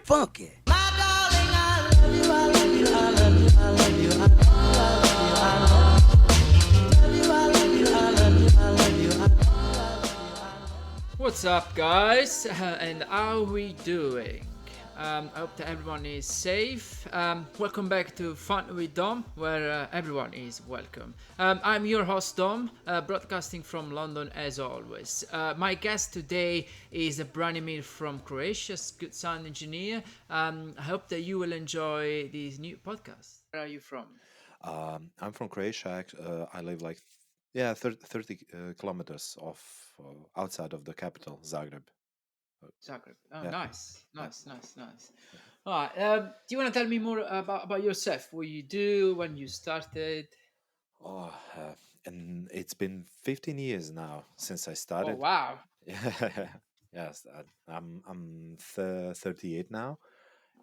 funky. What's up, guys? And how we doing? I hope that everyone is safe. Welcome back to Fun with Dom, where everyone is welcome. I'm your host Dom, broadcasting from London as always. My guest today is Branimir from Croatia, good sound engineer. I hope that you will enjoy this new podcast. Where are you from? I'm from Croatia. I live like 30 kilometers off outside of the capital, Zagreb. Zagreb. Oh, Yeah, nice, yeah. nice, nice, nice. All right. Do you want to tell me more about yourself? What you do, when you started? Oh, and it's been 15 years now since I Oh, started. wow. Yeah, yes, I'm 38 now,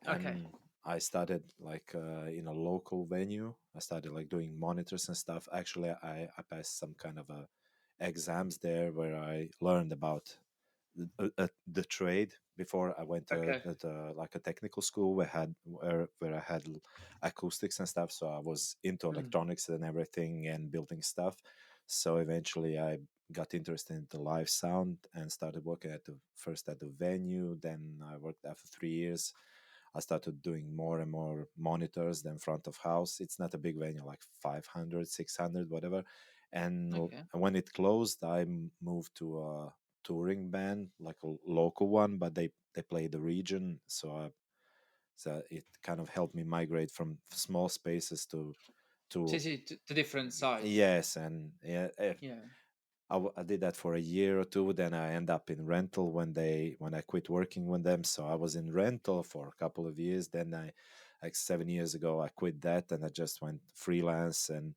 Okay. and I started like in a local venue. I started like doing monitors and stuff. Actually, I passed some kind of exams there where I learned about the trade before I went Okay. to like a technical school where I had acoustics and stuff. So I was into Mm. electronics and everything and building stuff. So eventually I got interested in the live sound and started working first at the venue. Then I worked there for 3 years. I started doing more and more monitors than front of house. It's not a big venue, like 500, 600, whatever. And Okay. when it closed, I moved to a touring band, like a local one, but they play the region. So it kind of helped me migrate from small spaces So to see to different sides. yes, and yeah, Yeah. I did that for a year or two. Then I end up in rental when I quit working with them. So I was in rental for a couple of years. Then I, like 7 years ago, I quit that and I just went freelance and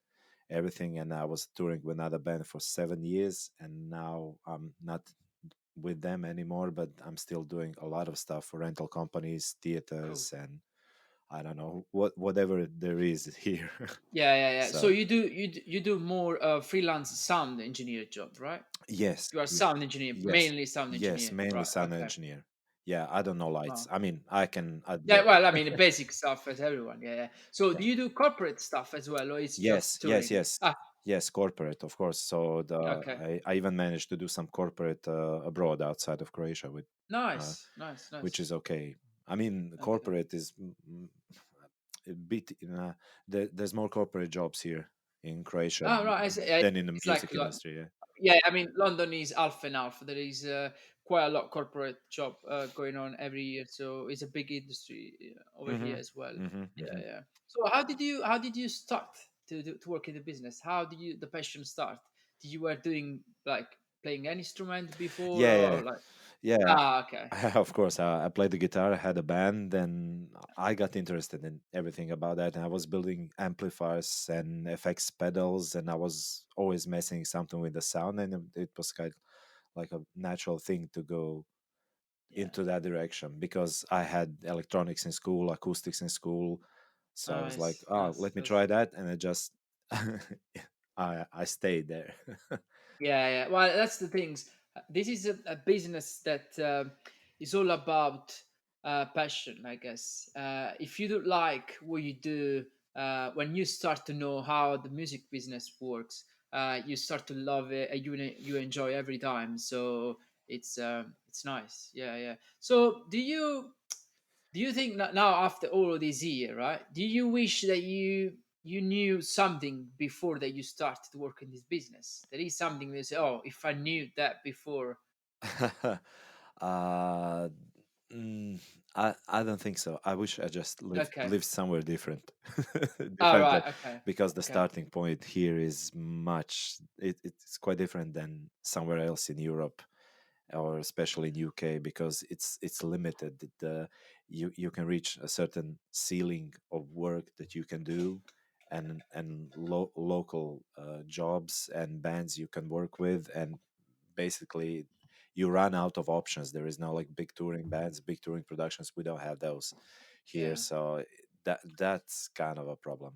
everything. And I was touring with another band for 7 years. And now I'm not with them anymore, but I'm still doing a lot of stuff for rental companies, Cool. theaters, and I don't know whatever there is here. Yeah, yeah, yeah. So So you do more freelance sound engineer job, right? yes, You are yes, sound engineer, yes, mainly sound yes, engineer, mainly right? sound Okay. engineer. Yeah, I don't know lights. Wow. I mean, I can. Yeah. Well, I mean, basic stuff as everyone. Yeah, yeah. So Yeah. do you do corporate stuff as well, or it's Yes, just yes, touring? yes, Ah, yes. Corporate, of course. So okay. I even managed to do some corporate abroad outside of Croatia uh, Nice, nice, which nice. is okay. I mean, Okay. corporate is a bit. There's more corporate jobs here in Croatia Oh, right. than in the It's like music industry. Yeah. yeah, I mean, London is half and half. There is quite a lot corporate job going on every year, so it's a big industry over here Mm-hmm. as well. Mm-hmm. Yeah, Mm-hmm. yeah. So how did you start to work in the business? How did you the passion start? Did you were doing like playing an instrument before Yeah, or yeah, like yeah. okay. Of course, I played the guitar. I had a band, and I got interested in everything about that. And I was building amplifiers and FX pedals, and I was always messing something with the sound, and it was kind of like a natural thing to go Yeah. into that direction because I had electronics in school, acoustics in school. So I was like, Nice, oh, nice. let me try that, and I just I stayed there. Yeah, yeah. Well, that's the things. This is a business that is all about passion, I guess. If you don't like what you do, when you start to know how the music business works, you start to love it, and you enjoy every time. So it's nice. Yeah, yeah. So do you think that now after all of this year, right? Do you wish that you knew something before that you started to work in this business? There is something that you say, oh, if I knew that before. uh, mm, I don't think so. I wish I just Okay. lived somewhere different, All different, right. Okay. because the Okay. starting point here is it's quite different than somewhere else in Europe or especially in UK because it's limited. You can reach a certain ceiling of work that you can do. And local jobs and bands you can work with, and basically you run out of options. There is no like big touring bands, big touring productions. We don't have those here, Yeah. so that's kind of a problem.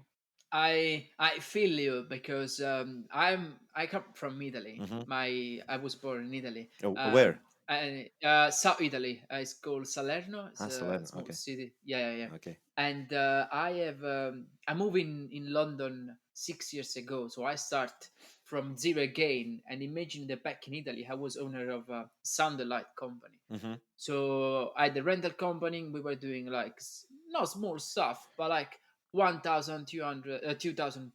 I feel you because I come from Italy. Hmm. I was born in Italy. Oh, Um, where? And South Italy. It's called Salerno. It's Ah, a Salerno. small Okay. city. Yeah, yeah, yeah. Okay. And I moved in London 6 years ago, so I start from zero again. And imagine that back in Italy, I was owner of a sound light company. Mm-hmm. So I had the rental company. We were doing like not small stuff, but like 1,200, 2,000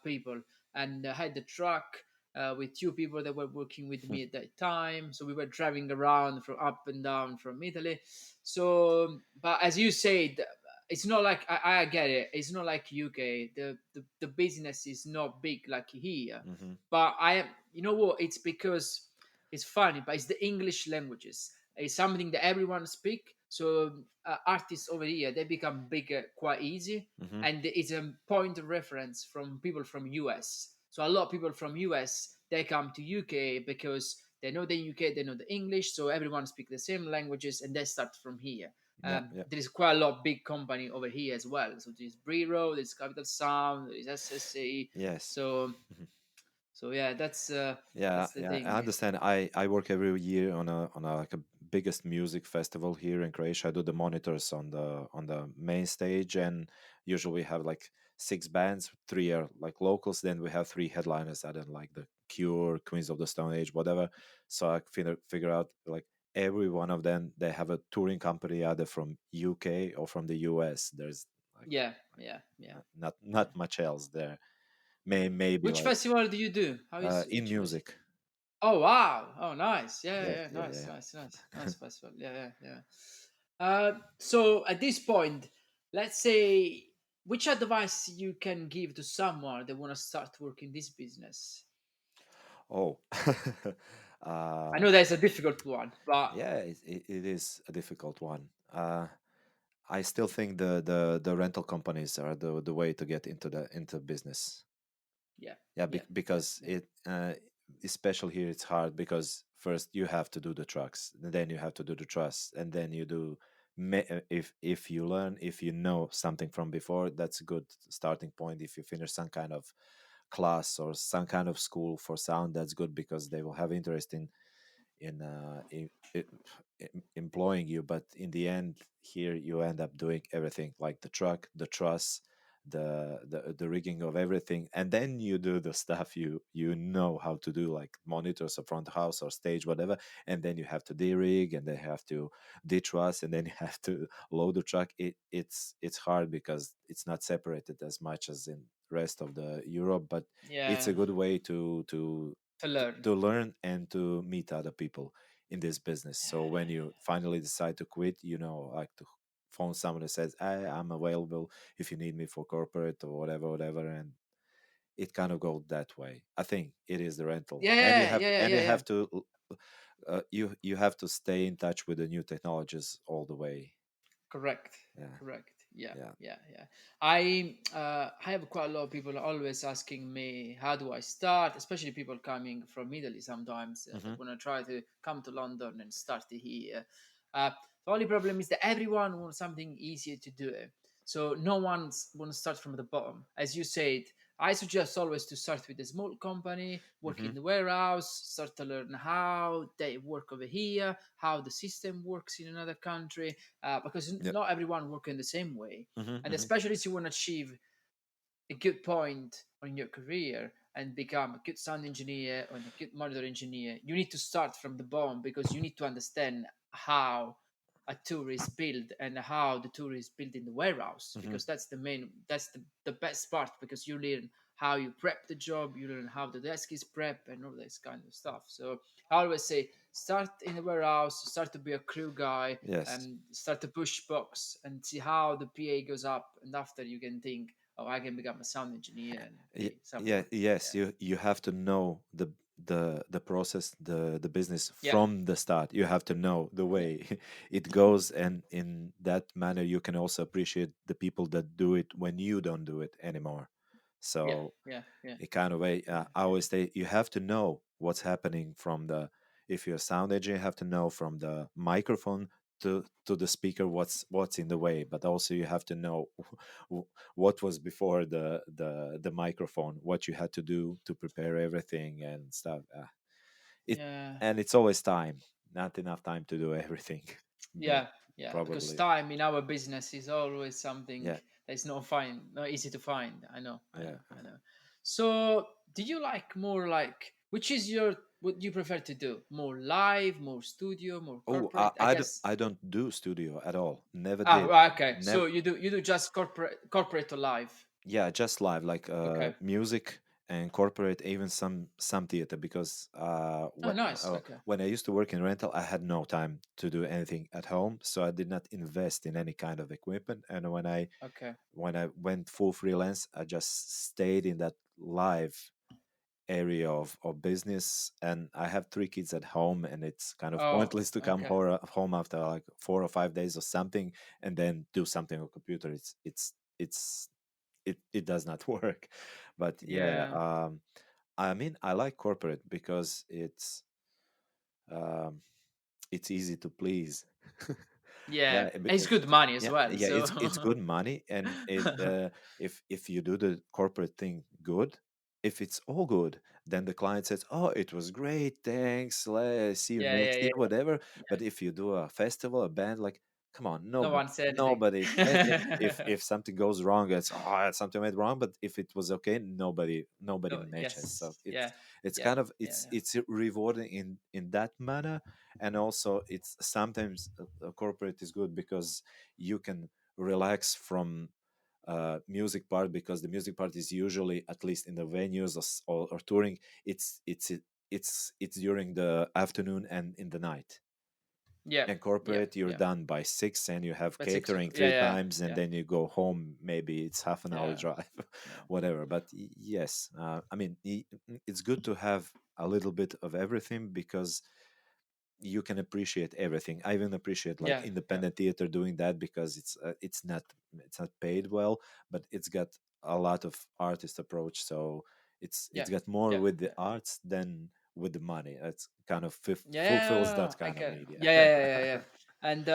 people, and I had the truck with two people that were working with me at that time. So we were driving around from up and down from Italy. So, but as you said, it's not like I get it. It's not like UK. The business is not big like here. Mm-hmm. But you know what? It's because it's funny, but it's the English languages. It's something that everyone speak. So artists over here they become bigger quite easy, Mm-hmm. and it's a point of reference from people from US. So a lot of people from US they come to UK because they know the UK, they know the English, so everyone speaks the same languages, and they start from here. Yeah. Yeah. There is quite a lot of big company over here as well. So there's Brero, there's Capital Sound, there's SSA. Yes. So Mhm. yeah, Yeah, that's the yeah, I thing. understand. I work every year on a like a biggest music festival here in Croatia. I do the monitors on the main stage, and usually we have like six bands. Three are like locals. Then we have three headliners. I don't like the Cure, Queens of the Stone Age, whatever. So I figure out like every one of them they have a touring company either from UK or from the US. There's Yeah, yeah, yeah, not yeah. much else there. Maybe Which like festival do you do? How is in which festival? music. Oh wow! Oh nice. Yeah, yeah, Yeah, yeah. yeah, Nice, yeah, nice, nice, yeah. nice festival. Yeah, yeah, yeah. So at this point, let's say which advice you can give to someone that want to start working this business. Oh, I uh, know that's a difficult one, but yeah, it is a difficult one. I still think the rental companies are the way to get into business. yeah, Yeah, yeah, yeah, because yeah, it especially here it's hard because first you have to do the trucks, and then you have to do the truss, and then you do. If you learn, if you know something from before, that's a good starting point. If you finish some kind of class or some kind of school for sound, that's good because they will have interest in employing you. But in the end, here you end up doing everything like the truck, the truss, the rigging of everything, and then you do the stuff you know how to do, like monitors or front house or stage, whatever. And then you have to de-rig, and then have to de-truss, and then you have to load the truck. It's hard because it's not separated as much as in rest of the Europe, but it's yeah. a good way To learn. to learn and to meet other people in this business. So when you finally decide to quit, like to phone someone that says, I'm available if you need me for corporate or whatever, whatever. And it kind of goes that way. I think it is the rental. Yeah, yeah, yeah, yeah, And you yeah, yeah. have to, you have to stay in touch with the new technologies all the way. Correct. Yeah. Correct. Yeah. Yeah. Yeah. Yeah. I have quite a lot of people always asking me how do I start, especially people coming from Italy sometimes Hmm. that want to try to come to London and start here. The only problem is that everyone wants something easier to do. So no one's want to start from the bottom. As you said, I suggest always to start with a small company, work Hmm. in the warehouse, start to learn how they work over here, how the system works in another country, because Yeah. not everyone work in the same way. Hmm. And Hmm. especially if you want to achieve a good point on your career and become a good sound engineer or a good monitor engineer, you need to start from the bottom because you need to understand how a tour is built and how the tour is built in the warehouse Hmm. because that's the best part because you learn how you prep the job, you learn how the desk is prepped and all this kind of stuff. So I always say start in the warehouse, start to be a crew guy, Yes. and start to push box and see how the PA goes up, and after you can think, oh, I can become a sound engineer and be Yeah, someone. yes, Yeah, you have to know the process, the business yeah, from the start. You have to know the yeah, way it goes, and in that manner you can also appreciate the people that do it when you don't do it anymore. yeah, So yeah, yeah, it kind of way, yeah, I yeah, always say you have to know what's happening from the, if you're a sound engineer, you have to know from the microphone to the speaker what's in the way, but also you have to know what was before the microphone, what you had to do to prepare everything and stuff. It yeah, and it's always time. not enough time to do everything. But Yeah, yeah. Because probably, time in our business is always something yeah, that's not easy to find. I know, I yeah. know, I know. So, do you like more like which is your what do you prefer to do? More live, more studio, more Oh, corporate? I guess. I don't do studio at all. Never Ah, did. right, okay. Never. So you do just corporate or live. Yeah, just live, like Okay. music and corporate, even some theater. Because Oh, nice. Okay. when I used to work in rental, I had no time to do anything at home, so I did not invest in any kind of equipment. And Okay. when I went full freelance, I just stayed in that live area of business. And I have 3 kids at home, and it's kind of Oh, pointless to come okay. home after like 4 or 5 days or something and then do something on computer. It's it does not work. But yeah, Yeah. I mean, I like corporate because um, it's easy to please. Yeah. Yeah, It's good money as yeah, well. yeah, So it's good money. And if you do the corporate thing good, if it's all good, then the client says, oh, it was great, thanks, let's see you yeah, yeah, next yeah, year, whatever. yeah. But if you do a festival, a band, like, come on, No one said anything. nobody says it. If something goes wrong, it's, oh, something went wrong. But if it was okay, nobody No, mentions. So yes. Yeah. it's Yeah. kind of, Yeah. Yeah. it's rewarding in that manner. And also, it's sometimes a corporate is good because you can relax from music part, because the music part is usually, at least in the venues or touring, it's during the afternoon and in the night. Yeah. And Yeah. corporate, you're Yeah. done by 6, and you have But six. catering Yeah. three Yeah. times, and Yeah. then you go home. Maybe it's half an hour Yeah. drive, Yeah. whatever. But yes, I mean, it's good to have a little bit of everything, because you can appreciate everything. I even appreciate like Yeah. Yeah. independent theater doing that, because it's not paid well, but it's got a lot of artist approach. So it's Yeah. got more Yeah. with the Yeah. arts than with the money. It's kind of fulfills Yeah, that I kind of get it. media. Yeah, yeah, yeah, yeah, yeah. And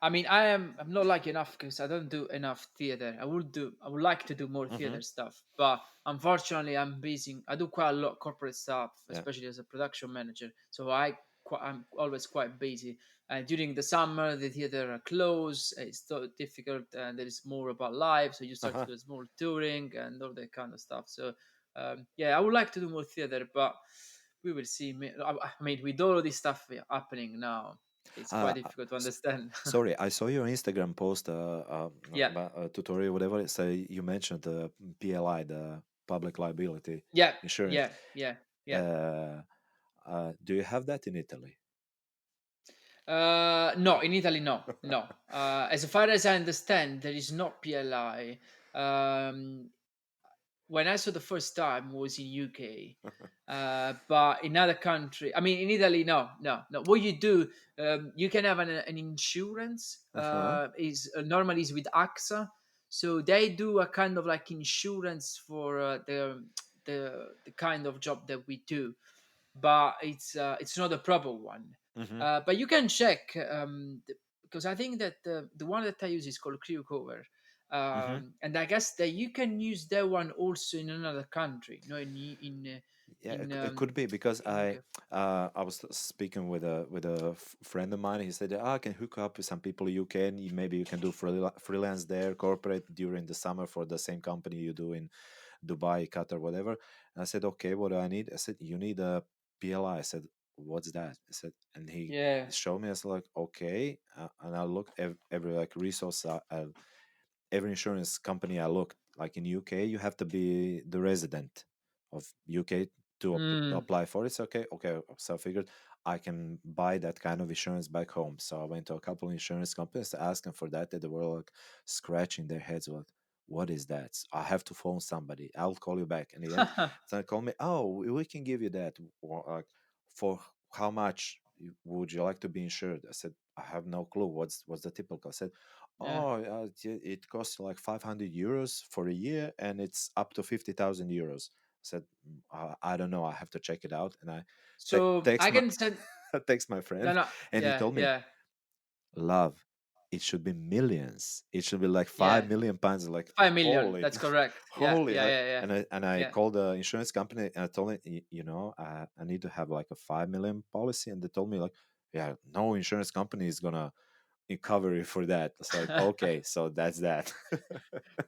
I mean, I'm not like enough because I don't do enough theater. I would like to do more Hmm. theater stuff, but unfortunately, I'm busy. I do quite a lot of corporate stuff, Yeah. especially as a production manager. So I'm always quite busy. And during the summer, the theater are closed. It's so difficult, and there is more about live. So you start to Uh-huh. do small touring and all that kind of stuff. So yeah, I would like to do more theater, but we will see. I mean, with all of this stuff happening now, it's uh, quite uh, difficult to s- understand. Sorry, I saw your Instagram post Yeah, about a tutorial, whatever. So you mentioned the PLI, the public liability yeah, insurance. yeah, yeah, yeah. uh, do you have that in Italy? No, in Italy, no, no. As far as I understand, there is not PLI. When I saw the first time was in UK, but in other country, I mean, in Italy, no, no, no. What you do, you can have an insurance. Uh-huh. Is normally is with AXA, so they do a kind of like insurance for the kind of job that we do, but it's not a proper one. Hmm. But you can check because I think that the one that I use is called Crew Cover, Hmm. and I guess that you can use that one also in another country. No, Yeah, in it could be, because in UK. I was speaking with a friend of mine. He said, I can hook up with some people in UK, and maybe you can do freelance there, corporate during the summer for the same company you do in Dubai, Qatar, whatever. And I said, okay, what do I need? I said, you need a PLI. I said, what's that? I said, and he Yeah. showed me. I was like, okay, and I looked every like resource, every insurance company I looked. Like in UK, you have to be the resident of UK to Mm. apply for it. So, okay. So I figured I can buy that kind of insurance back home. So I went to a couple of insurance companies to ask them for that. And they were like scratching their heads, like, what is that? I have to phone somebody. I'll call you back. And the end, so they called me. Oh, we can give you that. Like, for how much would you like to be insured? I said, I have no clue. What's the typical? I said, Yeah. oh, it costs like 500 euros for a year, and it's up to 50,000 euros. I said, I don't know. I have to check it out." And I So text I my can send. text my No, friend, no. and he Yeah, told me, yeah, "Love, it should be millions. It should be like five yeah. million pounds." Like, 5 million. holy, That's correct. Yeah, holy! yeah, yeah, yeah, And I yeah. called the insurance company, and I told him, I need to have like a 5 million policy, and they told me like, yeah, no insurance company is gonna cover you for that. It's like, okay, so that's that.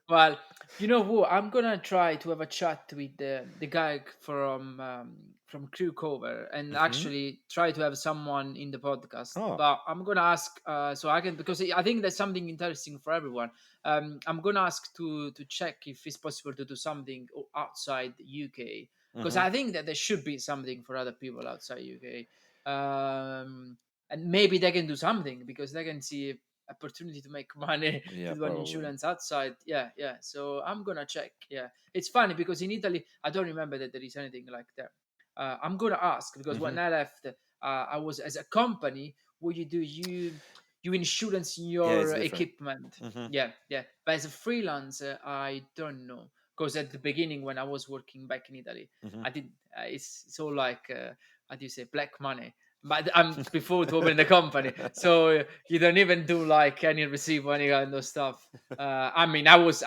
Well, you know who? I'm gonna try to have a chat with the guy from Crew Cover and Hmm. actually try to have someone in the podcast. Oh. But I'm gonna ask so I can, because I think that's something interesting for everyone. I'm gonna ask to check if it's possible to do something outside the UK, because Hmm. I think that there should be something for other people outside UK. And maybe they can do something because they can see opportunity to make money Yeah, to do an probably. insurance outside. Yeah, yeah. So I'm gonna check. Yeah, it's funny because in Italy I don't remember that there is anything like that. I'm gonna ask because Hmm. when I left, I was as a company. What you do, you insurance Yeah, it's your different. equipment. Hmm. Yeah, yeah. But as a freelancer, I don't know because at the beginning when I was working back in Italy, Hmm. I did. It's all like how do you say, black money. But I'm before to open the company, so you don't even do like any receive or any kind of stuff. I mean, I was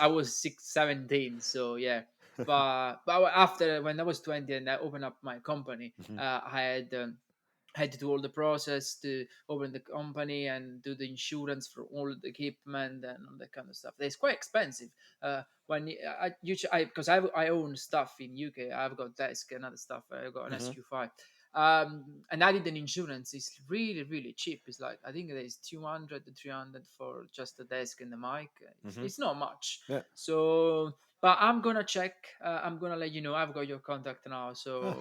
17, so yeah. But after when I was 20 and I opened up my company, Hmm. I had to do all the process to open the company and do the insurance for all the equipment and all that kind of stuff. It's quite expensive. When I usually because I own stuff in UK. I've got desk and other stuff. I've got an Hmm. SQ5. And I did an insurance. It's really really cheap. It's like I think there's 200 to 300 for just the desk and the mic. It's, Hmm. it's not much. Yeah. So, but I'm gonna check. I'm gonna let you know. I've got your contact now. Ah,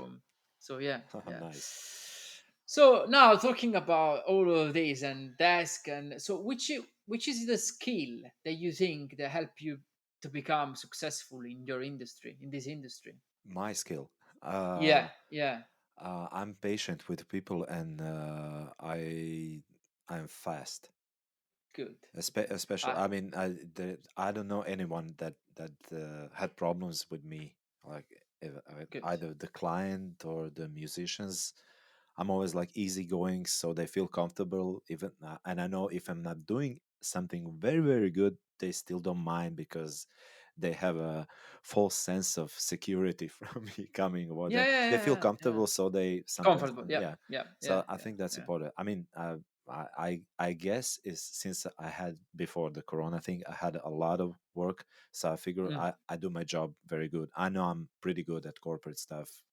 So yeah, yeah. nice. So now talking about all of this and desk and so which is the skill that you think that help you to become successful in your industry, in this industry? My skill. Yeah, Uh, yeah, I'm patient with people, and I'm fast. good. Especially, Uh, I mean, I don't know anyone that had problems with me, like good. either the client or the musicians. I'm always like easygoing, so they feel comfortable. Even and I know if I'm not doing something very very good, they still don't mind because they have a false sense of security from me coming or Yeah, whatever. yeah, They yeah, feel yeah, yeah. comfortable, so they sometimes, Comfortable. Yeah, yeah. yeah, yeah, So I yeah, think that's yeah. important. I mean, I guess is since I had before the Corona thing, I had a lot of work, so I figure Mm. I do my job very good. I know I'm pretty good at corporate stuff.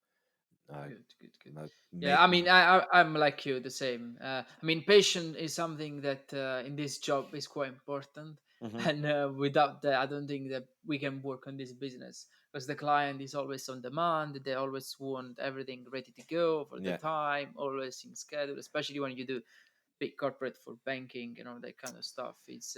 Uh, Good, good, good. Yeah, make I mean, I'm like you, the same. I mean, patience is something that in this job is quite important, Mhm. and without that, I don't think that we can work on this business because the client is always on demand. They always want everything ready to go for the Yeah, time, always in schedule. Especially when you do big corporate for banking and all that kind of stuff. It's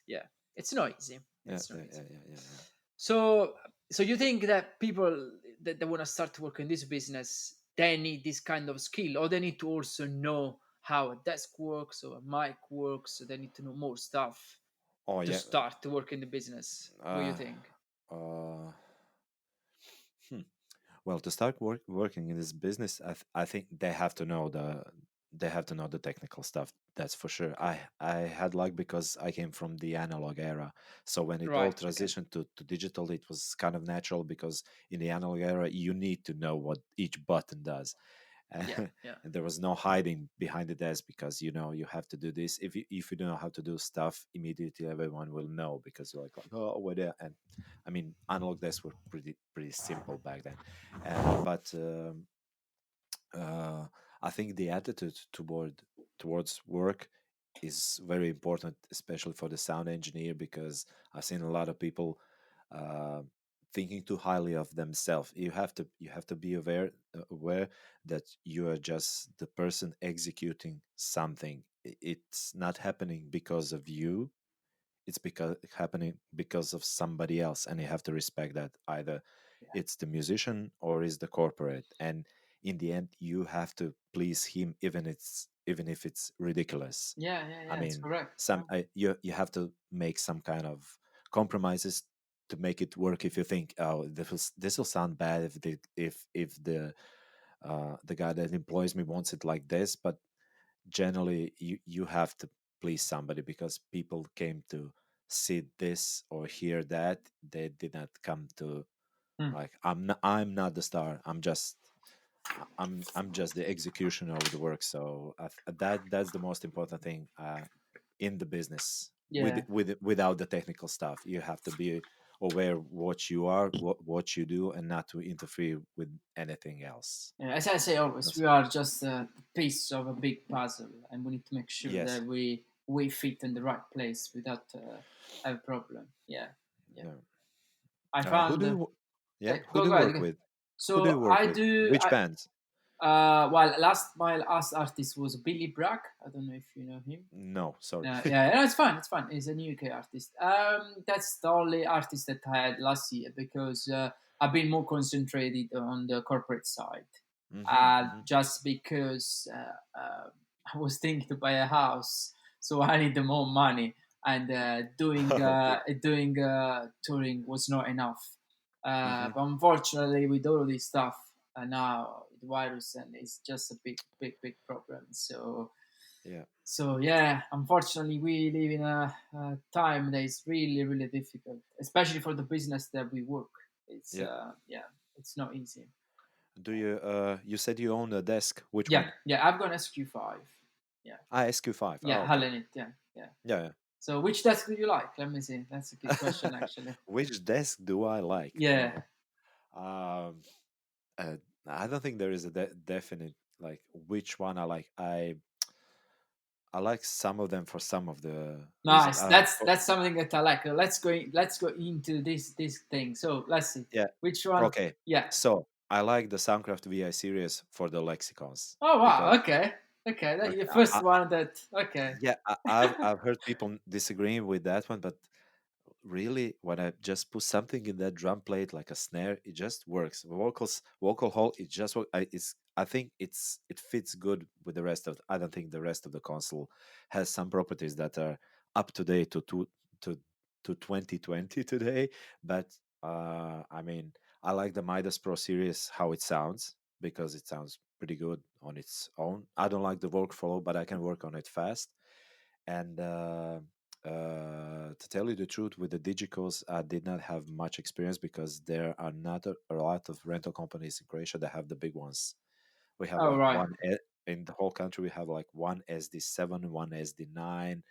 yeah, it's not easy. yeah, It's not yeah, yeah, easy. yeah, yeah, yeah. So, so you think that people that want to start to work in this business, they need this kind of skill, or they need to also know how a desk works or a mic works. So they need to know more stuff Oh to yeah. start to work in the business. What do you Uh, think? uh, hmm. Well, to start working in this business, I think they have to know the technical stuff. That's for sure. Good. I had luck because I came from the analog era, so when it all Right. Okay. transitioned to digital, it was kind of natural because in the analog era you need to know what each button does. Yeah. and Yeah. there was no hiding behind the desk because you know you have to do this. If you don't know how to do stuff, immediately everyone will know because you're like oh what and I mean analog desks were pretty simple back then, but uh, I think the attitude towards work is very important, especially for the sound engineer, because I've seen a lot of people uh, thinking too highly of themselves. You have to be aware that you are just the person executing something. It's not happening because of you. It's because happening because of somebody else, and you have to respect that. Either it's the musician or is the corporate, and in the end you have to please him, even if it's ridiculous. Yeah. Yeah. I Yeah. It's mean, correct. some you have to make some kind of compromises to make it work. If you think, oh, this will sound bad if the guy that employs me wants it like this, but generally you have to please somebody because people came to see this or hear that. They did not come to Mm. like I'm not the star. I'm just I'm just the executioner of the work. So that's the most important thing in the business. Yeah. Without the technical stuff, you have to be aware what you are, what you do, and not to interfere with anything else. Yeah, as I say always, That's, we are just a piece of a big puzzle, and we need to make sure yes. that we fit in the right place without a problem. Yeah, yeah. Yeah. I Who found. do you? Yeah. Who Go do go you ahead. work Go. with? Who do you So work I with? do. Which bands? Well, last my last artist was Billy Bragg. I don't know if you know him. No, sorry. Yeah, no, it's fine. It's fine. He's a new UK artist. That's the only artist that I had last year because I've been more concentrated on the corporate side. Hmm. Just because I was thinking to buy a house, so I needed more money, and Okay. doing touring was not enough. Hmm. But unfortunately, with all of this stuff now, the virus and it's just a big problem. Yeah. So yeah, unfortunately, we live in a time that is really difficult, especially for the business that we work. It's Yeah. yeah, it's not easy. Do you? You said you own a desk. Which Yeah, one? yeah, I've got SQ5. Yeah, SQ5. Oh, yeah, okay. Helen it. Yeah, yeah. Yeah. Yeah. So which desk do you like? Let me see. That's a good question, actually. Which desk do I like? Yeah. Um, uh, I don't think there is a definite like which one I like. I like some of them for some of the reasons. Nice. That's something that I like. Let's go into this thing. So let's see. Yeah. Which one? Okay. Yeah. So I like the Soundcraft VI series for the lexicons Oh wow. because Okay. Okay. That okay, the first one that. Okay. yeah, I've heard people disagreeing with that one, but really when I just put something in that drum plate like a snare, it just works. Vocal hole, it just works. I think it fits good with the rest of. I don't think the rest of the console has some properties that are up to date to to 2020 today. But I mean, I like the Midas Pro series how it sounds because it sounds pretty good on its own. I don't like the workflow, but I can work on it fast. And to tell you the truth, with the digicals, I did not have much experience because there are not a lot of rental companies in Croatia that have the big ones. We have Oh like right. one in the whole country. We have like one SD7, one SD9,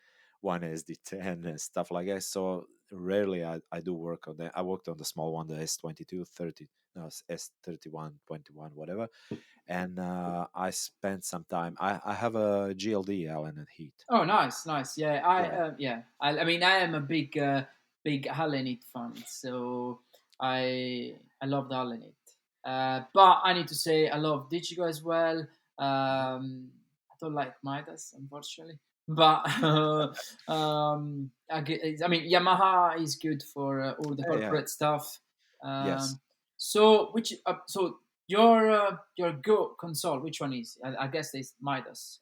one SD10, and stuff like that. So rarely I do work on that. I worked on the small one, the S22, 30, no, S31, 21, whatever. And I spent some time. I have a GLD, Allen and Heath. Oh, nice, nice. Yeah, Yeah. yeah. I mean, I am a big Hallenit fan, so I love the Hallenit. But I need to say I love Digigo as well. Mhm. I don't like Midas, unfortunately. But I mean, Yamaha is good for all the Yeah, yeah. corporate stuff. Yes. Um, so your Go console, which one is? I guess it's Midas.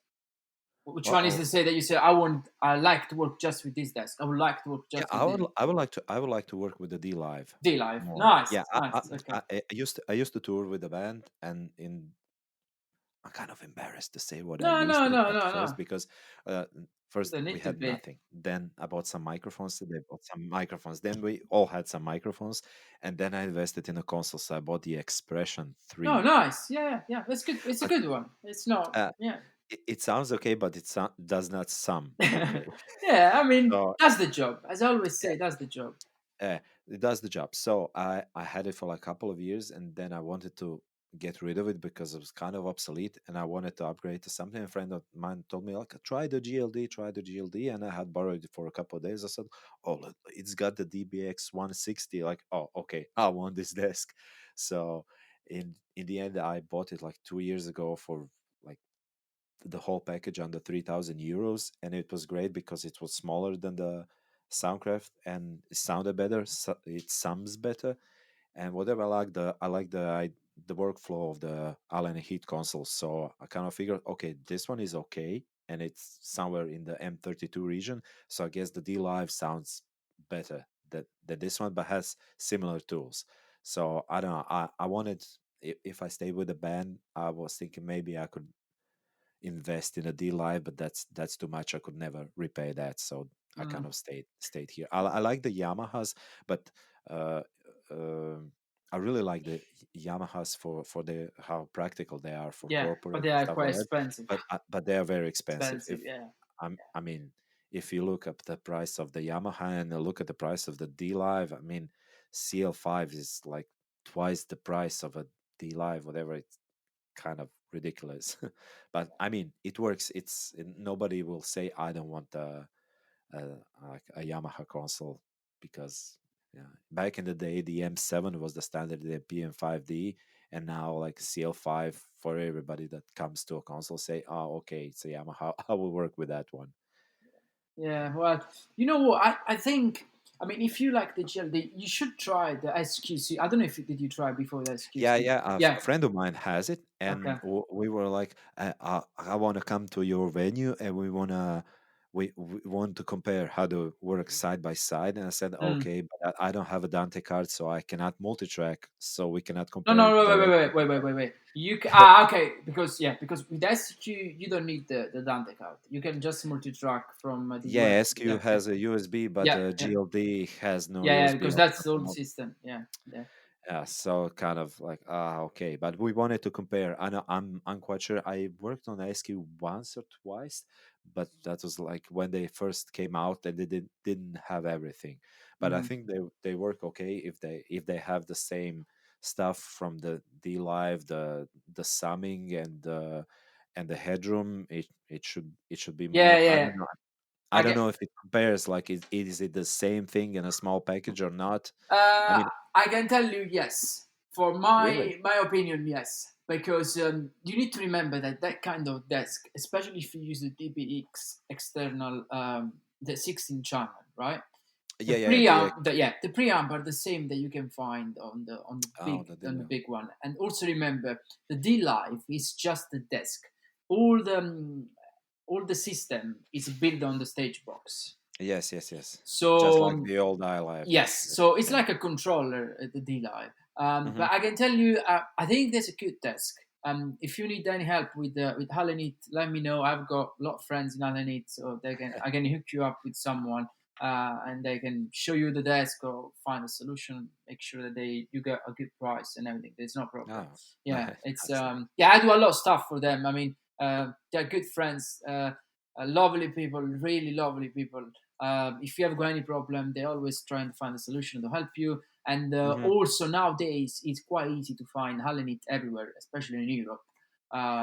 Which one is Uh-oh. to say that you say I like to work just with this desk. I would like to work Yeah, just with this. I would like to work with the D Live D Live. more. Nice, Yeah, nice. Okay. I used to tour with the band, and in I'm kind of embarrassed to say what I No, used no, to no, at no, first no. because You first don't we need to had be. nothing. Then I bought some microphones. So they bought some microphones. Then we all had some microphones, and then I invested in a console. So I bought the Expression No, 3. nice. Yeah, yeah, yeah. That's good. It's a But good one. It's not. uh, Yeah. it sounds okay, but does not sound okay. Yeah. I mean, So that's the job. As I always yeah, say, that's the job. it does the job. So I had it for like a couple of years, and then I wanted to get rid of it because it was kind of obsolete, and I wanted to upgrade to something. A friend of mine told me like, try the GLD, and I had borrowed it for a couple of days. I said, oh, look, it's got the DBX 160. Like, oh, okay, I want this desk. So in the end, I bought it like 2 years ago for like the whole package under 3,000 euros, and it was great because it was smaller than the Soundcraft and it sounded better. It sounds better, and whatever I like the workflow of the Allen Heath console. So I kind of figured, okay, this one is okay, and it's somewhere in the M32 region. So I guess the D Live sounds better than this one, but has similar tools. So I don't know. I wanted if I stayed with the band, I was thinking maybe I could invest in a D Live, but that's too much. I could never repay that, so I kind Mm. of stayed here. I like the Yamahas, but uh, uh, I really like the Yamahas for the how practical they are for Yeah, but corporate they and are stuff quite like that. expensive. But they are very expensive. Expensive, If yeah. I mean, if you look up the price of the Yamaha and look at the price of the D Live, I mean, CL5 is like twice the price of a D Live, whatever. It's kind of ridiculous. But I mean, it works. Nobody will say I don't want like a Yamaha console because yeah, back in the day the M7 was the standard, the PM5D, and now like CL5 for everybody that comes to a console say, oh, okay, it's a Yamaha. I will work with that one. Yeah, well, you know what? I think, I mean, if you like the GLD, you should try the SQC. I don't know if did you try before the Yeah, SQC? yeah. Yeah. A friend of mine has it, Okay. and we were like, I want to come to your venue, and we want to compare how to work side by side." And I said, Mm. "Okay, but I don't have a Dante card, so I cannot multi-track, so we cannot No, compare no, wait, wait, directly." wait, wait, wait, wait, wait. Okay, because yeah, because with SQ you don't need the Dante card. You can just multi-track from the Yeah, USB. SQ Yeah, yeah, has a USB, but yeah, yeah, GLD has no yeah, yeah, USB because on that's the the old remote. system. Yeah, yeah. Yeah, so kind of like okay, but we wanted to compare. I know I'm quite sure I worked on SQ once or twice, but that was like when they first came out and they didn't have everything. But I Mm. think they work okay if they have the same stuff from the D Live, the summing and the headroom. It should be Yeah, more. I yeah. don't know. I I don't get. know if it compares. Like, is it the same thing in a small package or not? I Uh, mean, I can tell you yes. For really. my opinion, yes, because you need to remember that that kind of desk, especially if you use the DBX external, the 16 channel, right? The Yeah, yeah, DX. preamp, the preamp are the same that you can find Oh, the on the deal. big one. And also remember, the D Live is just the desk. All the all the system is built on the stage box. Yes, yes, yes. Just So like the old iLive. yes, That- so it's Yeah. like a controller at the D Live. Hmm. But I can tell you, I think there's a good desk. If you need any help with Allen Heath, let me know. I've got a lot of friends in Allen Heath, so I can hook you up with someone, and they can show you the desk or find a solution. Make sure that you get a good price and everything. There's no problem. Oh, Yeah, it's nice. yeah. I do a lot of stuff for them. I mean, they're good friends, lovely people, really lovely people. If you have got any problem, they're always trying to find a solution to help you. And Hmm. also nowadays, it's quite easy to find Hallenit everywhere, especially in Europe.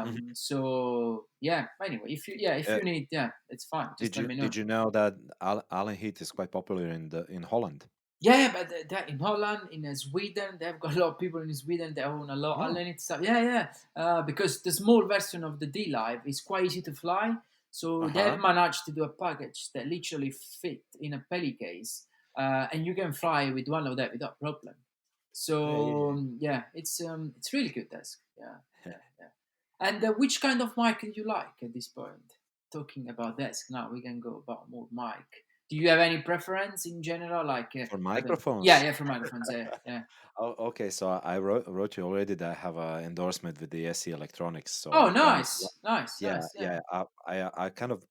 Hmm. So yeah. Anyway, if Uh, you need, yeah, it's fine. Just did let you me know. did you know that Allen Heath is quite popular in Holland? Yeah, but that in Holland, in Sweden, they've got a lot of people in Sweden that own a lot of Oh, Hallenit stuff. Yeah, yeah. Because the small version of the D Live is quite easy to fly, uh so they've huh. managed to do a package that literally fit in a pelly case, and you can fly with one of that without problem. Yeah, yeah, So yeah. it's really good desk. Yeah, yeah, yeah. And which kind of mic do you like at this point? Talking about desk now, we can go about more mic. Do you have any preference in general? Like, For I don't know. Yeah, microphones. yeah, for microphones. Yeah, yeah. Oh, okay. So I wrote you already that I have an endorsement with the SE Electronics. So Oh, I kind of nice, nice, yeah, nice. Yeah. yeah. I kind of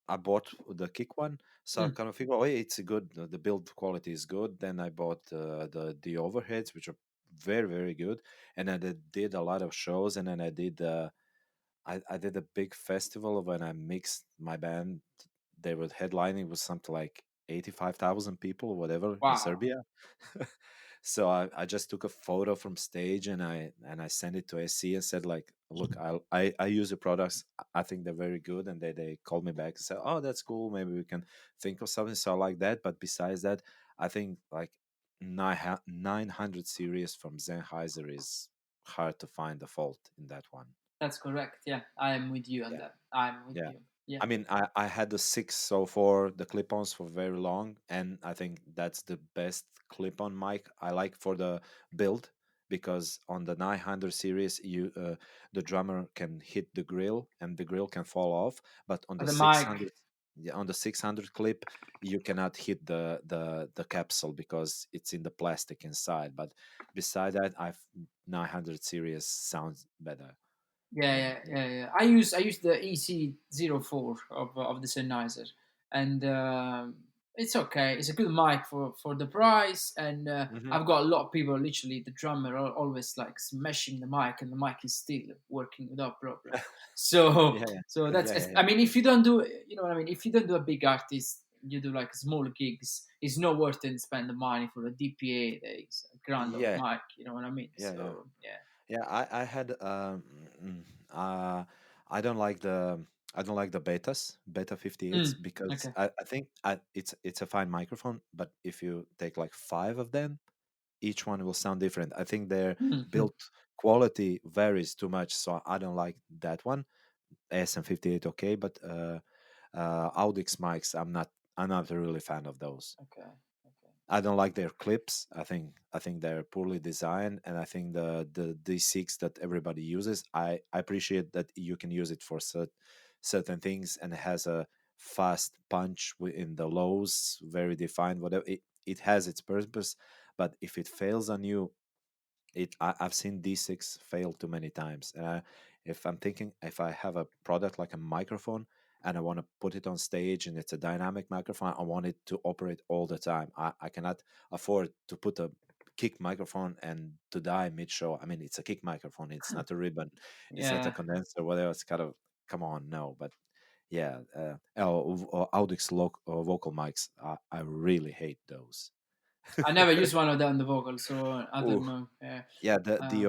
I bought the kick one, so I Mm. kind of figured, oh, hey, it's good. The build quality is good. Then I bought the overheads, which are very very good, and then I did a lot of shows, and then I did a big festival when I mixed my band. They were headlining with something like 85,000 people or whatever in Wow, Serbia. So I just took a photo from stage and I sent it to SC and said like, look, I use your products. I think they're very good. And they called me back and said, oh, that's cool. Maybe we can think of something. So I like that. But besides that, I think like 900 series from Sennheiser is hard to find a fault in that one. that's correct. Yeah, I am with you on Yeah. that. I'm with Yeah. you. Yeah, I mean, I had the 604, the clip-ons for very long, and I think that's the best clip-on mic I like for the build because on the 900 series, the drummer can hit the grill and the grill can fall off, but on but the the mic. 600, yeah, on the 600 clip, you cannot hit the capsule because it's in the plastic inside. But beside that, I've 900 series sounds better. Yeah, And yeah, yeah, yeah. I use the EC04 of the Sennheiser, and It's okay. It's a good mic for the price, and Hmm. I've got a lot of people. Literally, the drummer are always like smashing the mic, and the mic is still working without problem. So, Yeah, yeah, so that's. yeah, yeah, yeah. I mean, if you don't do, you know what I mean. If you don't do a big artist, you do like small gigs. It's not worth it to spend the money for a DPA. That is a grand of Yeah, mic. You know what I mean? yeah, yeah. So yeah. Yeah, I had mm, uh I don't like the beta 58s, Mm, because okay. I think it's a fine microphone, but if you take like five of them, each one will sound different. I think their Mhm. build quality varies too much, so I don't like that one. SM58, okay, but Audix mics, I'm not a really fan of those. Okay. Okay. I don't like their clips. I think they're poorly designed, and I think the D6 that everybody uses. I appreciate that you can use it for certain things, and it has a fast punch in the lows, very defined. Whatever it has its purpose, but if it fails on you, I've seen D6 fail too many times. And if I'm thinking, if I have a product like a microphone and I want to put it on stage and it's a dynamic microphone, I want it to operate all the time. I cannot afford to put a kick microphone and to die mid show. I mean, it's a kick microphone, it's not a ribbon, it's not a Yeah. condenser, whatever. It's kind of, come on, no. But yeah, Audix vocal mics, I really hate those. I never used one of them on the vocal, so I Ooh. don't know. Yeah. Yeah, the Uh,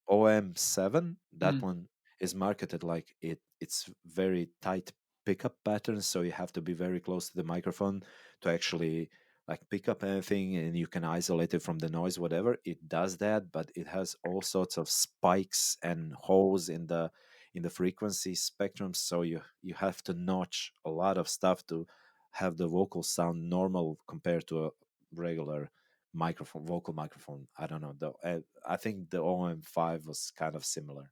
OM7, that mm, one is marketed like it's very tight pickup pattern, so you have to be very close to the microphone to actually like pick up anything, and you can isolate it from the noise, whatever. It does that, but it has all sorts of spikes and holes in the frequency spectrum, so you have to notch a lot of stuff to have the vocal sound normal compared to a regular microphone, vocal microphone. I don't know though. I think the OM5 was kind of similar,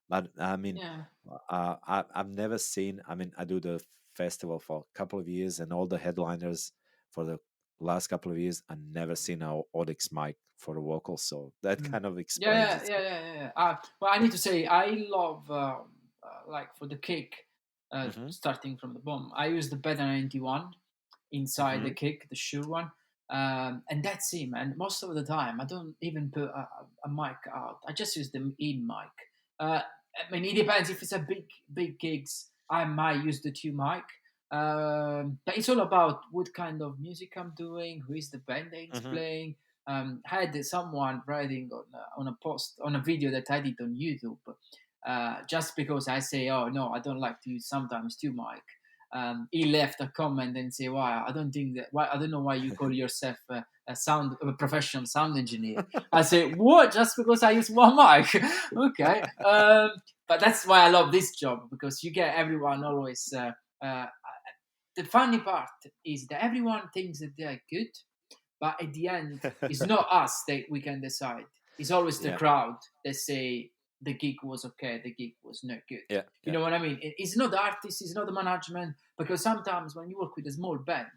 but I mean, yeah. I've never seen. I mean, I do the festival for a couple of years, and all the headliners for the last couple of years, I never seen a Audix mic for the vocals, so that Mm. kind of Yeah, explains yeah, it. yeah, yeah, yeah. Well, I need to say, I love like for the kick, Mm-hmm. starting from the bottom. I use the Beta 91 inside the Mm-hmm. kick, the Shure one, and that's it, man. Most of the time, I don't even put a mic out. I just use the in mic. I mean, it depends if it's a big gigs. I might use the two mic. But it's all about what kind of music I'm doing, who is the band that is Mm-hmm. playing. Had someone writing on a post on a video that I did on YouTube, just because I say, oh no, I don't like to use sometimes two mic. He left a comment and say, "Why? I don't think that. Why? I don't know why you call yourself a professional sound engineer." I say, "What? Just because I use one mic? Okay." But that's why I love this job, because you get everyone always. Uh, the funny part is that everyone thinks that they are good, but at the end, it's not us that we can decide. It's always the Yeah, crowd that say the gig was okay, the gig was not good. yeah, You yeah, know what I mean? It's not the artist, it's not the management, because sometimes when you work with a small band,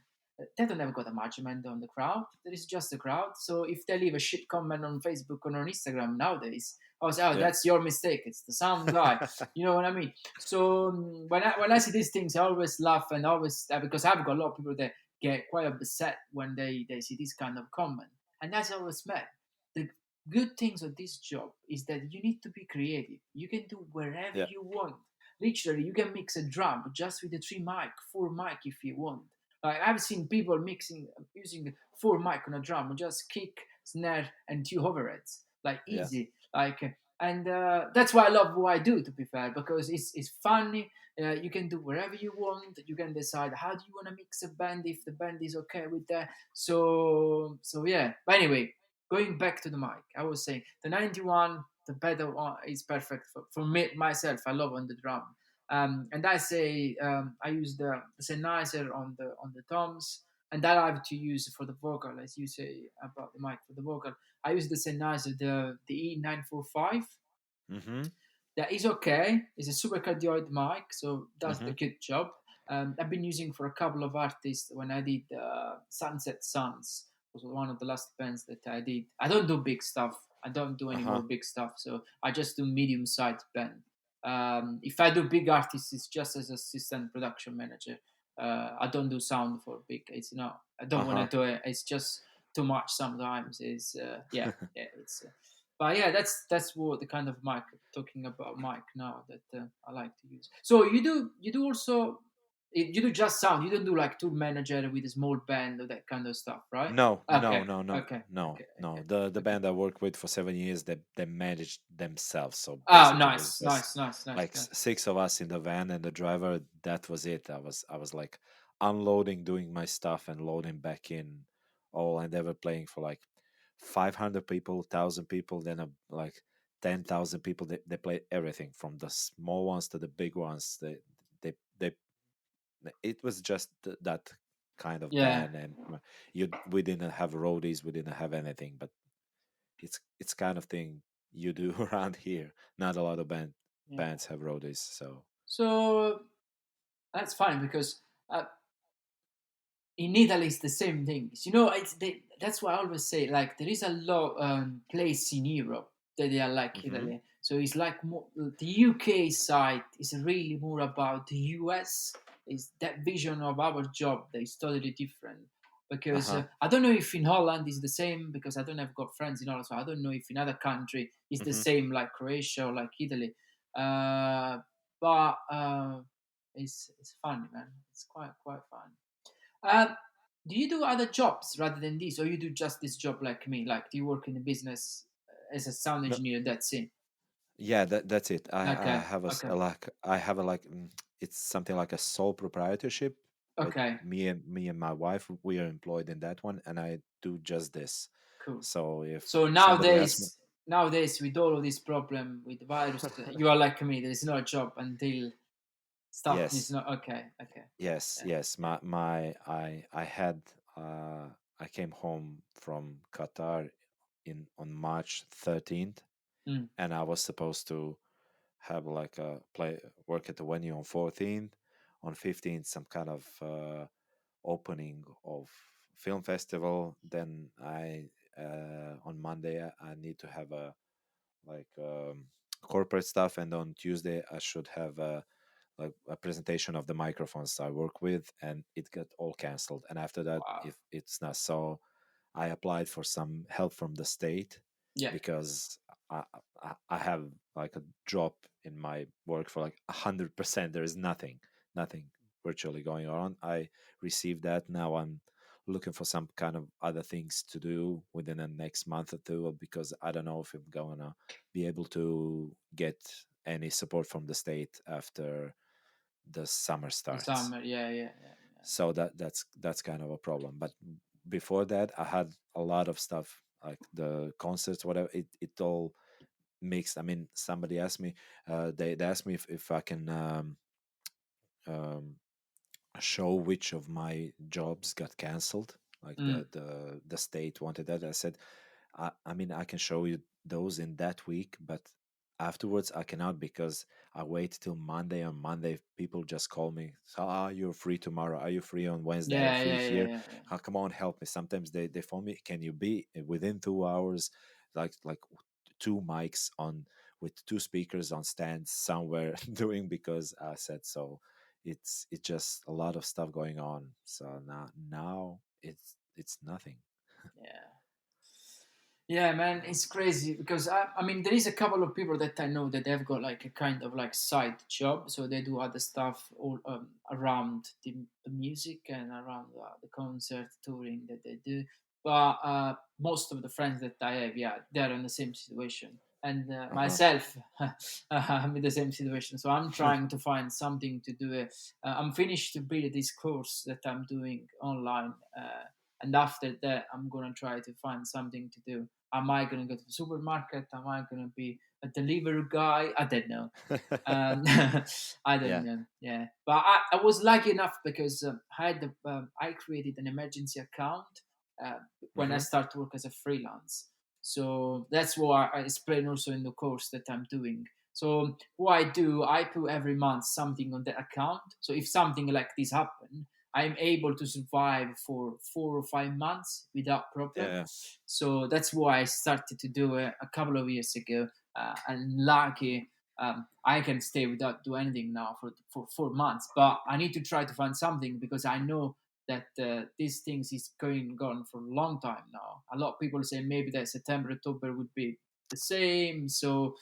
they don't have got a management on the crowd. There is just the crowd. So if they leave a shit comment on Facebook or on Instagram nowadays, I was, oh, yeah. that's your mistake. It's the sound guy. You know what I mean? So when I see these things, I always laugh and always because I've got a lot of people that get quite upset when they see this kind of comment. And that's always mad. The good things of this job is that you need to be creative. You can do wherever Yeah, you want. Literally, you can mix a drum just with the three mic, four mic if you want. Like I've seen people mixing using four mic on a drum, just kick, snare, and two overheads, like yeah, easy. And that's why I love what I do. To be fair, because it's funny. You can do wherever you want. You can decide how do you want to mix a band if the band is okay with that. So yeah. But anyway, going back to the mic, I was saying the 91, the better one is perfect for me myself. I love on the drum. And I say I use the sennheiser on the toms, and that I have to use for the vocal, as you say about the mic for the vocal. I use the sennheiser, the E945. mm-hmm. That is okay. It's a super cardioid mic, so does Mm-hmm. the good job. I've been using for a couple of artists when I did Sunset Suns. Was one of the last bands that I did. I don't do big stuff. I don't do any Uh-huh. more big stuff. So I just do medium-sized band. If I do big artists, it's just as assistant production manager. I don't do sound for big. It's not. I don't want to Uh-huh. do it. It's just too much sometimes. It's yeah. It's. But yeah, that's what the kind of mic talking about mic now that I like to use. So you do also you do just sound. You don't do like tour manager with a small band or that kind of stuff, right? No, no, Okay, no, no, okay, no, okay, no. okay, The okay. band I worked with for 7 years, they managed themselves. So Oh, basically, it was nice, just nice, nice, nice, like nice. six of us in the van and the driver. That was it. I was like unloading, doing my stuff, and loading back in. All and they were playing for like 500 people, 1,000 people, then like 10,000 people. They played everything from the small ones to the big ones. They it was just that kind of Yeah, band, and we didn't have roadies, we didn't have anything, but it's kind of thing you do around here. Not a lot of yeah. bands have roadies, so So that's fine because in Italy it's the same things. That's why I always say like there is a lot place in Europe that they are like hmm Italy. So it's like more, the UK side is really more about the US. Is that vision of our job that is totally different. Because uh-huh. I don't know if in Holland is the same because I don't have got friends in Holland, so I don't know if in other country is the hmm same like Croatia or like Italy. But it's funny, man. It's quite fun. Uh, do you do other jobs rather than this, or you do just this job like me? Like, do you work in the business as a sound No, engineer? That's it. yeah, that's it. I Okay, have okay, a like I have a like it's something like a sole proprietorship with okay, me and my wife. We are employed in that one, and I do just this. cool. So if So somebody asks me, nowadays, with all of this problem with the virus, you are like me. There is no job until stuff is yes. not okay. Okay, Yes, yeah, yes. yeah. I had I came home from Qatar in on March 13th, Mm, and I was supposed to have like a play work at the venue on 14th, on 15th some kind of opening of film festival. Then I on Monday I need to have a like corporate stuff, and on Tuesday I should have a presentation of the microphones I work with, and it got all canceled. And after that, wow. if it's not so, I applied for some help from the state Yeah. because I have like a drop in my work for like 100%. There is nothing virtually going on. I received that. Now I'm looking for some kind of other things to do within the next month or two because I don't know if I'm gonna be able to get any support from the state after the summer The starts. summer. Yeah, yeah, yeah, yeah. So that's kind of a problem. But before that, I had a lot of stuff like the concerts, whatever. It all mixed. I mean, somebody asked me, they asked me if I can um, show which of my jobs got canceled. Like Mm, the state wanted that. I said, I mean, I can show you those in that week, but afterwards I cannot because I wait till Monday. On Monday, people just call me. So, you're free tomorrow? Are you free on Wednesday? Are you yeah, free yeah, yeah, here? yeah, yeah. Come on, help me. Sometimes they phone me. Can you be within 2 hours? Like two mics on with two speakers on stands somewhere doing because I said so. It's just a lot of stuff going on. So now it's nothing. Yeah. Yeah, man, it's crazy because I mean, there is a couple of people that I know that they've got like a kind of like side job, so they do other stuff all around the music and around the concert touring that they do. But most of the friends that I have, yeah, they're in the same situation, and Uh myself, I'm in the same situation. So I'm huh. trying to find something to do. I'm finished to build this course that I'm doing online. And after that, I'm gonna try to find something to do. Am I going to go to the supermarket? Am I going to be a delivery guy? I don't know. Um, I don't Yeah. know. Yeah, but I was lucky enough because I created an emergency account uh, when I hmm start to work as a freelance. So that's what I explain also in the course that I'm doing. So what I do, I put every month something on the account. So if something like this happen, I'm able to survive for 4 or 5 months without problem. Yeah. So that's why I started to do it a couple of years ago. And lucky. I can stay without do anything now for 4 months, but I need to try to find something because I know that these things is going on for a long time now. A lot of people say maybe that September, October would be the same. So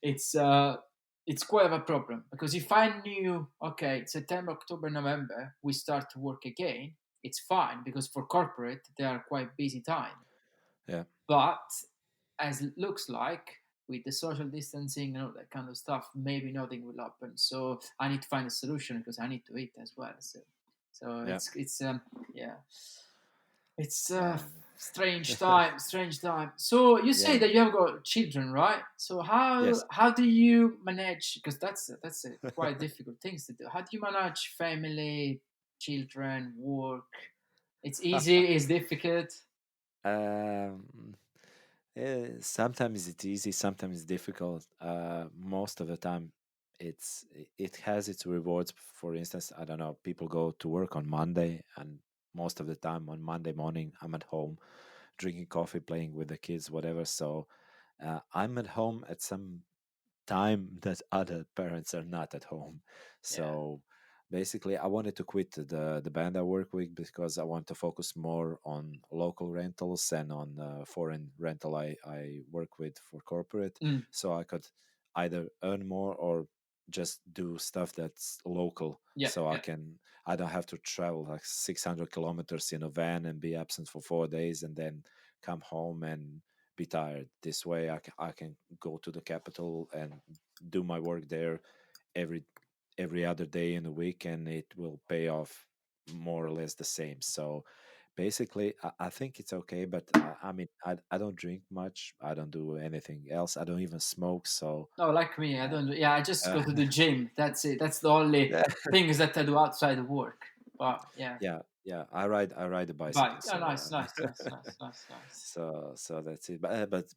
it's uh, it's quite of a problem because if I knew, okay, September, October, November, we start to work again, it's fine because for corporate they are quite busy time. Yeah, But as it looks like, with the social distancing and all that kind of stuff, maybe nothing will happen. So I need to find a solution because I need to eat as well. So yeah, it's yeah, it's yeah, strange time, strange time. So you say yeah. that you have got children, right? So Yes. how do you manage? Because that's a quite difficult things to do. How do you manage family, children, work? It's easy. It's difficult. um, Sometimes it's easy, sometimes it's difficult. Most of the time, it has its rewards. For instance, I don't know, people go to work on Monday, and most of the time on Monday morning, I'm at home drinking coffee, playing with the kids, whatever. So I'm at home at some time that other parents are not at home. Yeah. So basically, I wanted to quit the band I work with because I want to focus more on local rentals and on foreign rental I work with for corporate, Mm. so I could either earn more or just do stuff that's local, Yeah. so Yeah. I don't have to travel like 600 kilometers in a van and be absent for 4 days and then come home and be tired. This way, I can go to the capital and do my work there every every other day in the week, and it will pay off more or less the same. So basically, I think it's okay. But I mean, I don't drink much. I don't do anything else. I don't even smoke. So No, like me, I don't. Yeah, I just uh, go to the gym. That's it. That's the only yeah, things that I do outside of work. But yeah, yeah. I ride a bike. bicycle. Oh, So nice, nice, nice, nice, nice, nice. so that's it. But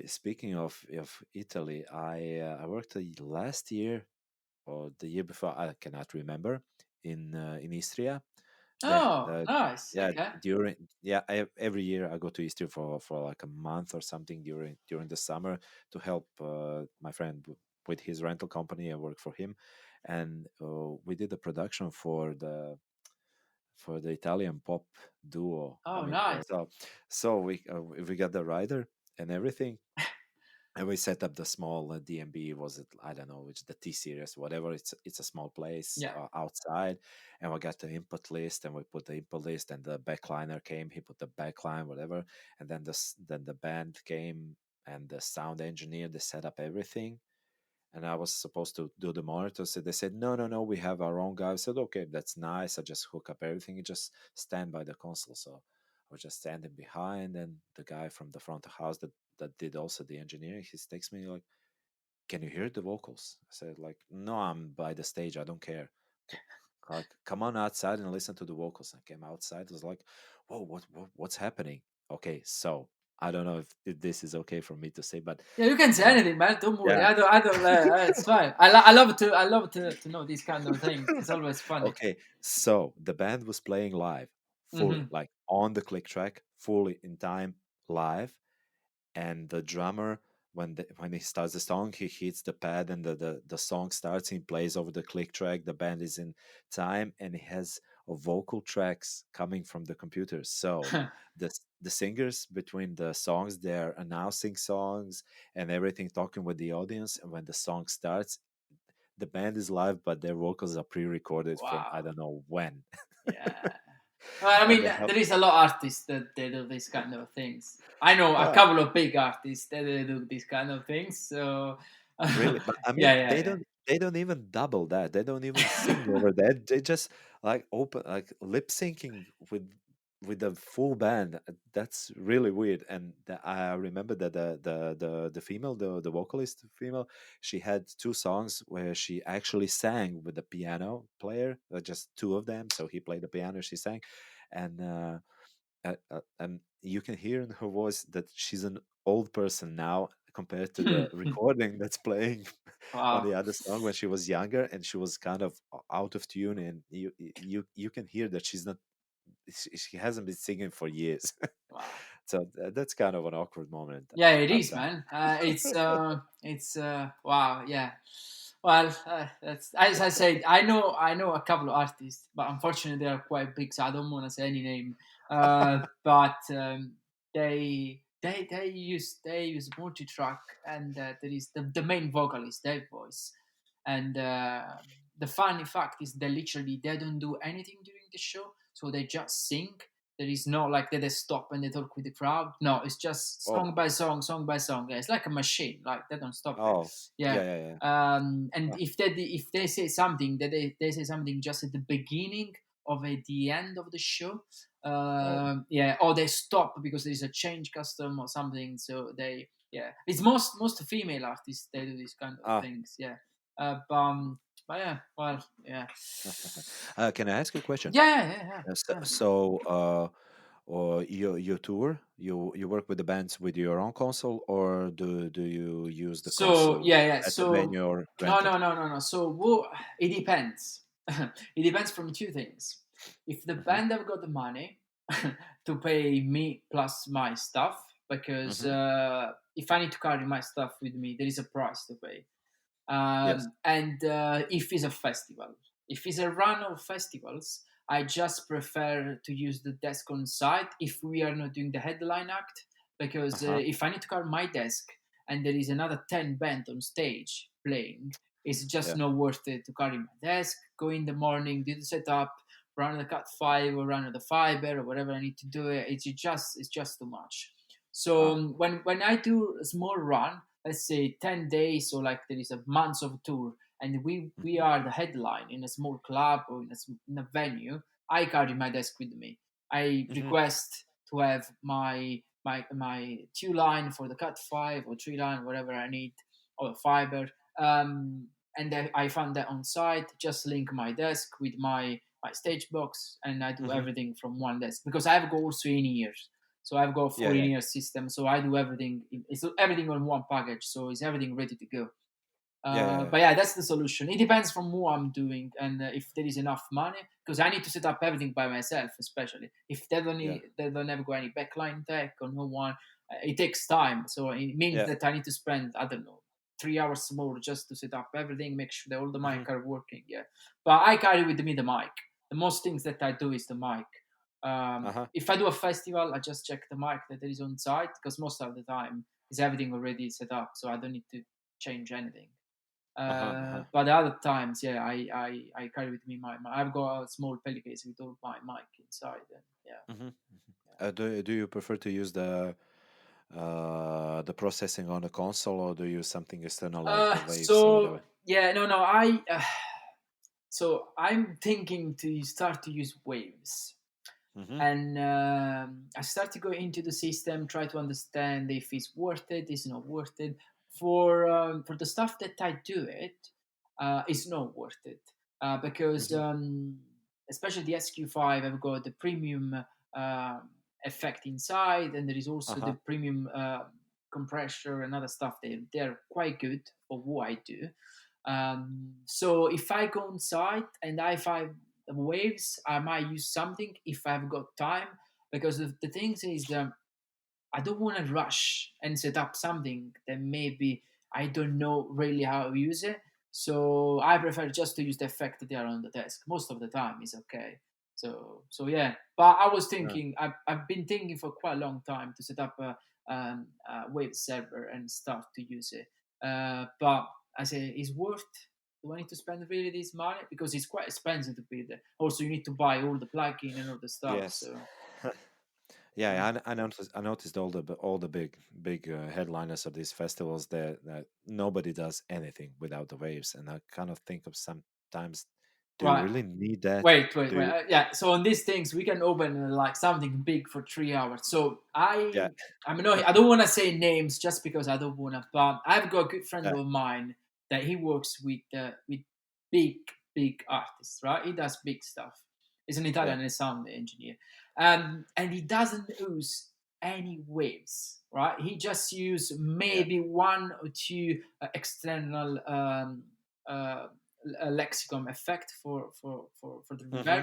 speaking of Italy, I worked last year or the year before, I cannot remember, in Istria. The Oh, nice. yeah, Okay. during every year I go to Istria for like a month or something during the summer to help my friend with his rental company. I work for him, and we did a production for the Italian pop duo. I Oh, mean, nice. so we got the rider and everything, and we set up the small DMB. Was it, I don't know, which the T series, whatever. It's a small place Yeah. outside, and we got the input list, and we put the input list, and the backliner came. He put the backline, whatever, and then the band came, and the sound engineer, they set up everything, and I was supposed to do the monitor. So they said, no, no, no, we have our own guy. I said, okay, that's nice. I just hook up everything and just stand by the console. So I was just standing behind, and the guy from the front of house that did also the engineering, he texts me like, can you hear the vocals? I said like, no, I'm by the stage. I don't care. "C- Like, come on outside and listen to the vocals. I came outside. I was like, whoa, what's happening? Okay, so I don't know if this is okay for me to say, but Yeah, you can say uh, anything, man. Don't worry. yeah, I don't. It's fine. I love to know these kind of things. It's always funny. okay, so the band was playing live, fully, Mm-hmm. like on the click track, fully in time, live. And the drummer, when he starts the song, he hits the pad, and the song starts. He plays over the click track. The band is in time, and he has vocal tracks coming from the computer. So the singers between the songs, they're announcing songs and everything, talking with the audience. And when the song starts, the band is live, but their vocals are pre-recorded from I Wow. don't know when. Yeah. Well, I And mean, they help. there is a lot of artists that they do these kind of things. I know a Yeah, couple of big artists that they do these kind of things. So, really, but I yeah, mean, yeah, yeah. they don't even double that. They don't even sing over that. They just like open like lip syncing with the full band. That's really weird. And I remember that the female, the vocalist female, she had two songs where she actually sang with the piano player, just two of them. So he played the piano, she sang, and and you can hear in her voice that she's an old person now compared to the recording that's playing on Wow. the other song when she was younger, and she was kind of out of tune, and you can hear that she's not, she hasn't been singing for years. Wow. So that's kind of an awkward moment Yeah, it at is, time. man. It's wow, yeah. Well, that's as I said. I know a couple of artists, but unfortunately they are quite big, so I don't want to say any name. But they use multi-track, and there is the main vocalist, their voice, and the funny fact is they don't do anything during the show, so they just sing. There is no like that they stop and they talk with the crowd. No, it's just Oh, song by song, song by song. Yeah, it's like a machine. Like they don't stop it. oh, Yeah. yeah, yeah, yeah. And Uh, if they say something, that they say something just at the beginning or at the end of the show. oh, Yeah, or they stop because there is a change custom or something. So they yeah, it's most female artists they do these kind of ah. things. Yeah. But yeah, well, yeah. Can I ask you a question? Yeah, yeah, yeah, So, yeah. or you tour, you work with the bands with your own console, or do you use the So console yeah, yeah. at the So venue or no, rented? no, no, no, no. So it depends. It depends from two things. If the Hmm. band have got the money to pay me plus my stuff, because Hmm. if I need to carry my stuff with me, there is a price to pay. Yes. And if it's a festival, if it's a run of festivals, I just prefer to use the desk on site if we are not doing the headline act, because Uh-huh. if I need to carry my desk and there is another 10 band on stage playing, it's just Yeah. not worth it to carry my desk, go in the morning, do the setup, run the cut 5 or run the fiber or whatever I need to do it. It's just too much. So Ah. when I do a small run, let's say 10 days, or like there is a month of tour, and we Hmm. are the headline in a small club or in a venue, I carry my desk with me. I Hmm. request to have my 2 line for the cut 5 or 3 line, whatever I need, or fiber. And then I found that on site, just link my desk with my stage box, and I do Hmm. everything from one desk, because I have got also in ears. So I've got a Yeah, full yeah, in-ear system. So I do everything. It's everything on one package. So it's everything ready to go. yeah, yeah, yeah. But yeah, that's the solution. It depends from what I'm doing and if there is enough money, because I need to set up everything by myself. Especially if Yeah. they don't have got any backline tech or no one, it takes time. So it means Yeah. that I need to spend, I don't know, 3 hours more just to set up everything, make sure that all the Hmm. mic are working. Yeah, but I carry with me the mic. The most things that I do is the mic. Uh-huh. If I do a festival, I just check the mic that there is on site, because most of the time is everything already set up, so I don't need to change anything. Uh-huh. Uh-huh. But the other times, yeah, I carry with me I've got a small pelly case with all my mic inside, and yeah, Hmm. Do you prefer to use the processing on the console, or do you use something external like the waves or So the? yeah, no, so I'm thinking to start to use waves, Hmm. and I start to go into the system, try to understand if it's worth it, it's not worth it. For the stuff that I do it, it's not worth it, because Hmm. especially the SQ5, I've got the premium uh, effect inside, and there is also the Uh-huh. premium compressor and other stuff. They're quite good for what I do. So if I go on site and I find the waves, I might use something if I've got time, because the thing is that I don't want to rush and set up something that maybe I don't know really how to use it. So I prefer just to use the effect there on the desk. Most of the time is okay. So yeah. But I was Yeah. thinking, I've been thinking for quite a long time to set up a web server and stuff to use it. But I say, is worth. Do I need to spend really this money? Because it's quite expensive to build it. Also, you need to buy all the plugin and all the stuff. Yes. So Yeah, I noticed all the big headliners of these festivals that nobody does anything without the waves, and I kind of think of sometimes, do you right. really need that? Wait. Do you? Yeah. So on these things, we can open like something big for 3 hours. So Yeah, I don't want to say names just because I don't want to. But I've got a good friend yeah, of mine that he works with big artists. Right. He does big stuff. He's an yeah. Italian sound engineer, and he doesn't use any waves. Right. He just use Yeah. maybe one or two external uh, a lexicon effect for the Mm-hmm.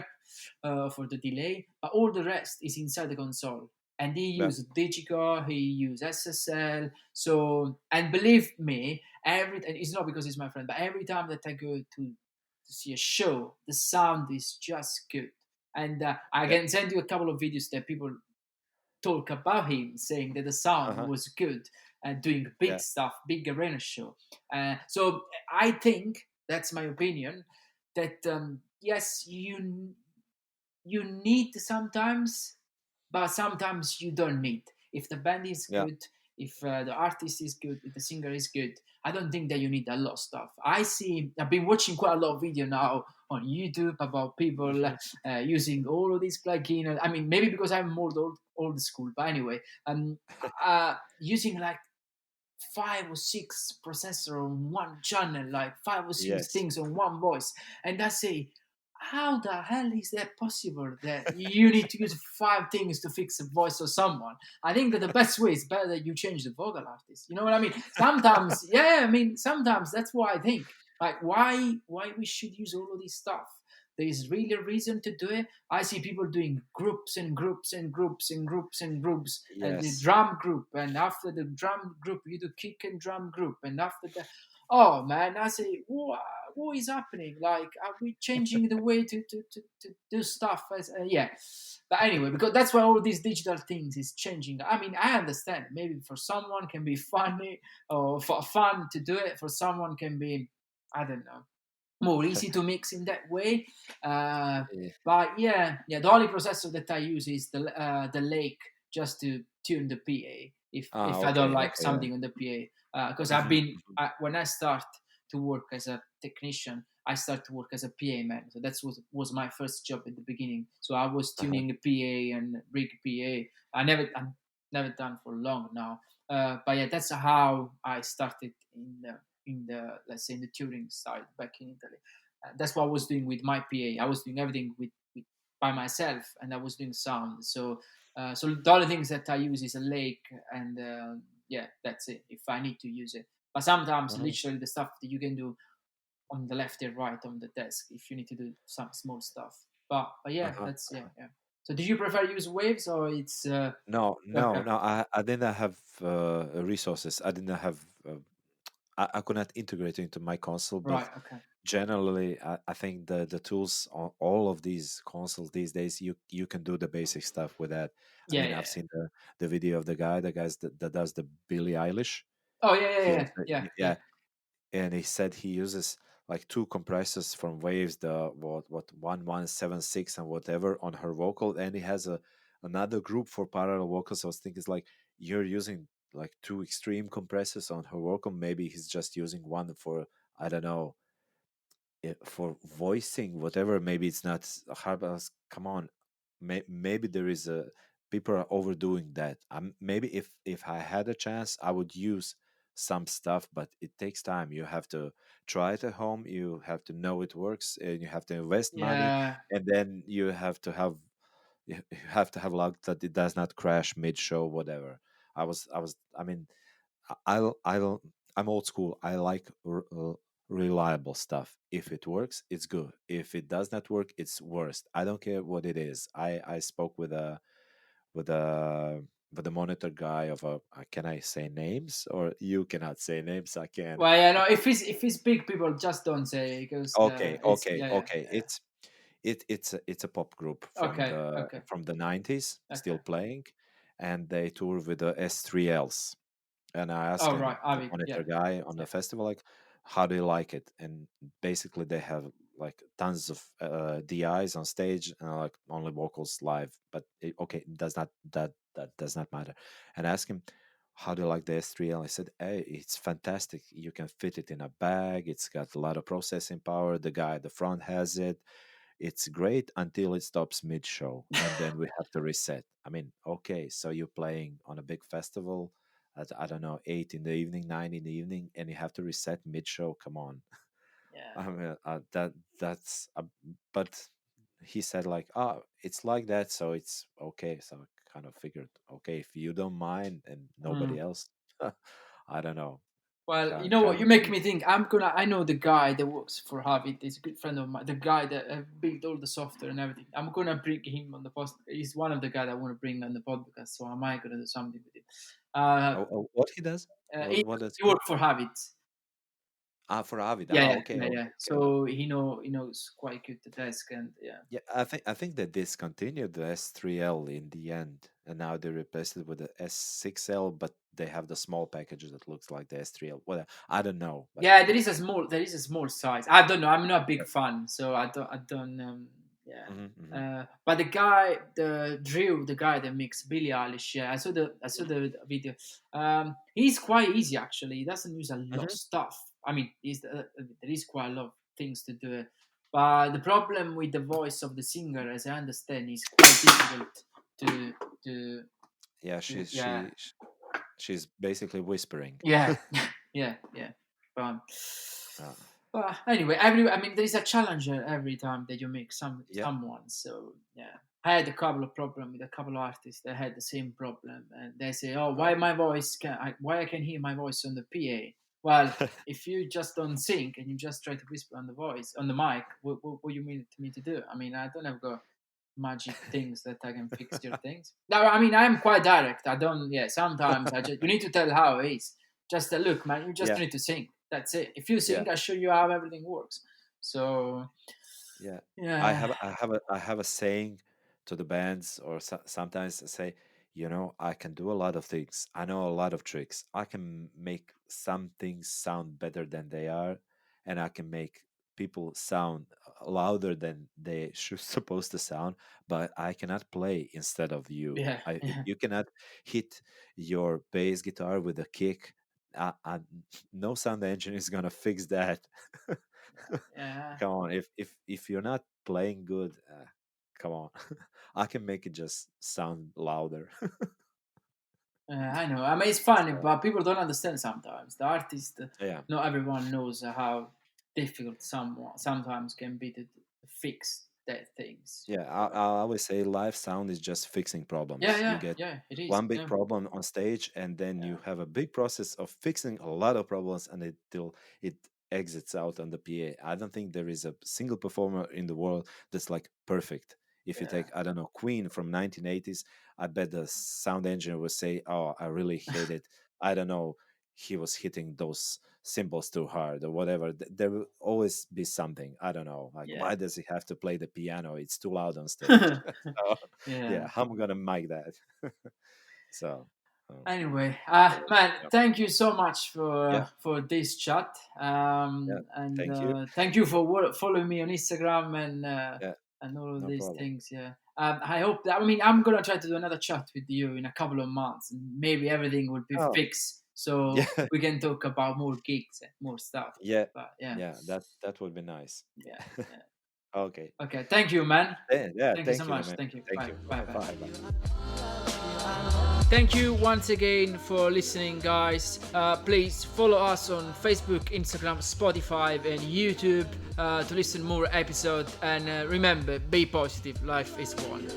reverb, for the delay, but all the rest is inside the console. and he Yeah. used digital, he used SSL. So, and believe me, and it's not because he's my friend, but every time that I go to see a show, the sound is just good. And I Yeah. can send you a couple of videos that people talk about him, saying that the sound Uh-huh. was good and doing big Yeah. stuff, big arena show. So I think that's my opinion. That yes, you need sometimes, but sometimes you don't need. If the band is Yeah. good, if the artist is good, if the singer is good, I don't think that you need a lot of stuff. I've been watching quite a lot of video now on YouTube about people Mhm. using all of these plugins. I mean, maybe because I'm more old school, but anyway, using like 5 or 6 processor on one channel, like 5 or 6 Yes. things on one voice, and I say, how the hell is that possible? That you need to use 5 things to fix a voice of someone? I think that the best way is better that you change the vocal artist. You know what I mean? Sometimes, yeah, I mean, sometimes that's what I think. Like, why we should use all of this stuff? There is really a reason to do it. I see people doing groups and groups and groups and groups and groups, and the Yes. drum group, and after the drum group, you do kick and drum group, and after that, oh man, I say, what is happening? Like, are we changing the way to do stuff? Yeah. But anyway, because that's why all these digital things is changing. I mean, I understand. Maybe for someone can be funny or for fun to do it. For someone can be, I don't know, more easy to mix in that way. Uh, Yeah. but yeah, yeah, the only processor that I use is the Lake, just to tune the PA Ah, if I don't okay. like Okay. Yeah. something on the PA. Because I've Mhm, been mhm. when I start to work as a technician, I start to work as a PA man. So that was my first job at the beginning. So I was Uh-huh. tuning a PA and rig PA. I've never done for long now. But yeah, that's how I started in the, let's say, in the touring side back in Italy. That's what I was doing with my PA. I was doing everything with by myself, and I was doing sound. So the only things that I use is a Lake, and yeah, that's it. If I need to use it, but sometimes Uh-huh. literally the stuff that you can do on the left and right on the desk if you need to do some small stuff. But yeah, Uh-huh. that's yeah, yeah. So do you prefer use Waves or it's No, no, okay? no. I didn't have resources. I didn't have. I could not integrate it into my console. But Right, okay. generally, I think the tools on all of these consoles these days, you can do the basic stuff with that. I Yeah, mean, yeah, I've yeah. seen the video of the guys that does the Billie Eilish. Oh yeah, yeah, He yeah, was yeah, yeah. yeah, and he said he uses like two compressors from Waves, the what 1176 and whatever on her vocal, and he has a another group for parallel vocals. I was thinking it's like you're using like two extreme compressors on her vocal. Maybe he's just using one for, I don't know, for voicing whatever. Maybe it's not hard. Come on, maybe there is a people are overdoing that. Maybe if I had a chance, I would use some stuff, but it takes time. You have to try it at home. You have to know it works, and you have to invest money, Yeah. and then you have to have luck that it does not crash mid show, whatever. I mean, I I'm old school. I like reliable stuff. If it works, it's good. If it does not work, it's worst. I don't care what it is. I spoke with a with a monitor guy of a, can I say names or you cannot say names? I can. Well, yeah, no. If it's big, people just don't say because Okay, it's okay, yeah, okay. yeah, It's a pop group yeah. Okay, okay, from the 90s, still okay. playing, and they tour with the S3Ls. And I asked Oh him, right, the Avi, monitor yeah, guy on the yeah. festival, like, how do you like it? And basically, they have like tons of DIs on stage and like only vocals live. But okay, it does not that does not matter. And I asked him, how do you like the S3L? I said, hey, it's fantastic. You can fit it in a bag. It's got a lot of processing power. The guy at the front has it. It's great until it stops mid show, and then we have to reset. I mean, okay, so you're playing on a big festival at, I don't know, 8 in the evening, 9 in the evening, and you have to reset mid show. Come on. Yeah, I mean, that's but he said like, oh, it's like that, so it's okay. So I kind of figured, okay, if you don't mind and nobody mm. else, I don't know. Well, you Can't, know what? You can't make be. me think. I know the guy that works for Harvey. He's a good friend of mine. The guy that built all the software and everything. I'm gonna bring him on the post. He's one of the guys I want to bring on the podcast. So I might gonna do something with him. What he does? He, What does he he do? worked for Harvey. Ah, for Avid. Yeah, Ah, yeah, okay, yeah, yeah. okay, okay. So he knows quite good the desk and yeah. Yeah, I think they discontinued the S3L in the end, and now they replaced it with the S6L, but they have the small package that looks like the S3L. Well, I don't know, but Yeah, yeah. there is a small size. I don't know. I'm not a big Yeah. fan, so I don't yeah. Hmm. But the guy, the Drew, the guy that makes Billie Eilish, yeah, I saw the video. He's quite easy actually. He doesn't use a lot of Hmm. stuff. I mean, there is quite a lot of things to do. But the problem with the voice of the singer, as I understand, is quite difficult to to, Yeah, yeah. she's basically whispering. Yeah, yeah, yeah. But, Uh, but anyway, I mean, there is a challenger every time that you make yeah. someone. So yeah, I had a couple of problems with a couple of artists that had the same problem, and they say, "Oh, Oh. why I can hear my voice on the PA?" Well, if you just don't sing and you just try to whisper on the voice on the mic, what you mean to me to do? I mean, I don't have got magic things that I can fix your things. No, I mean I'm quite direct. I don't. Yeah, sometimes I just you need to tell how it is. Just look, man. You just Yeah, need to sing. That's it. If you yeah, sing, I show you how everything works. So yeah. yeah, I have a saying to the bands, or sometimes I say, I can do a lot of things. I know a lot of tricks. I can make some things sound better than they are, and I can make people sound louder than they should supposed to sound. But I cannot play instead of you. yeah, If yeah, you cannot hit your bass guitar with a kick, no sound engineer is gonna fix that. yeah. Come on, if you're not playing good, come on. I can make it just sound louder. I know. I mean, it's funny, So but people don't understand sometimes. The artist, yeah, not everyone knows how difficult someone sometimes can be to fix that things. yeah. But I always say live sound is just fixing yeah, problems. You yeah, get yeah. It is. one big Yeah, problem on stage, and then yeah, you have a big process of fixing a lot of problems, and it till it exits out on the PA. I don't think there is a single performer in the world that's like perfect. If you yeah. take, I don't know, Queen from 1980s, I bet the sound engineer would say, "Oh, I really hate it. I don't know, he was hitting those cymbals too hard or whatever." There will always be something. I don't know, like Yeah. why does he have to play the piano? It's too loud on stage. So, Yeah. yeah, I'm gonna mic that. So, Anyway, so, man, yeah, thank you so much yeah, for this chat, yeah. and Thank you. thank you for following me on Instagram Yeah, and all of no these problem. things. Yeah, I hope that. I mean, I'm gonna try to do another chat with you in a couple of months, and maybe everything will be Oh, fixed, so yeah, we can talk about more gigs and more stuff. yeah, But yeah, yeah. That would be nice. yeah, yeah. Okay. Okay, thank you, man. Yeah. Thank you so Thank you, much. man. Thank you. Thank Bye, you. bye, bye. Bye. Bye. Thank you once again for listening, guys. Please follow us on Facebook, Instagram, Spotify, and YouTube to listen more episodes. And remember, be positive. Life is one.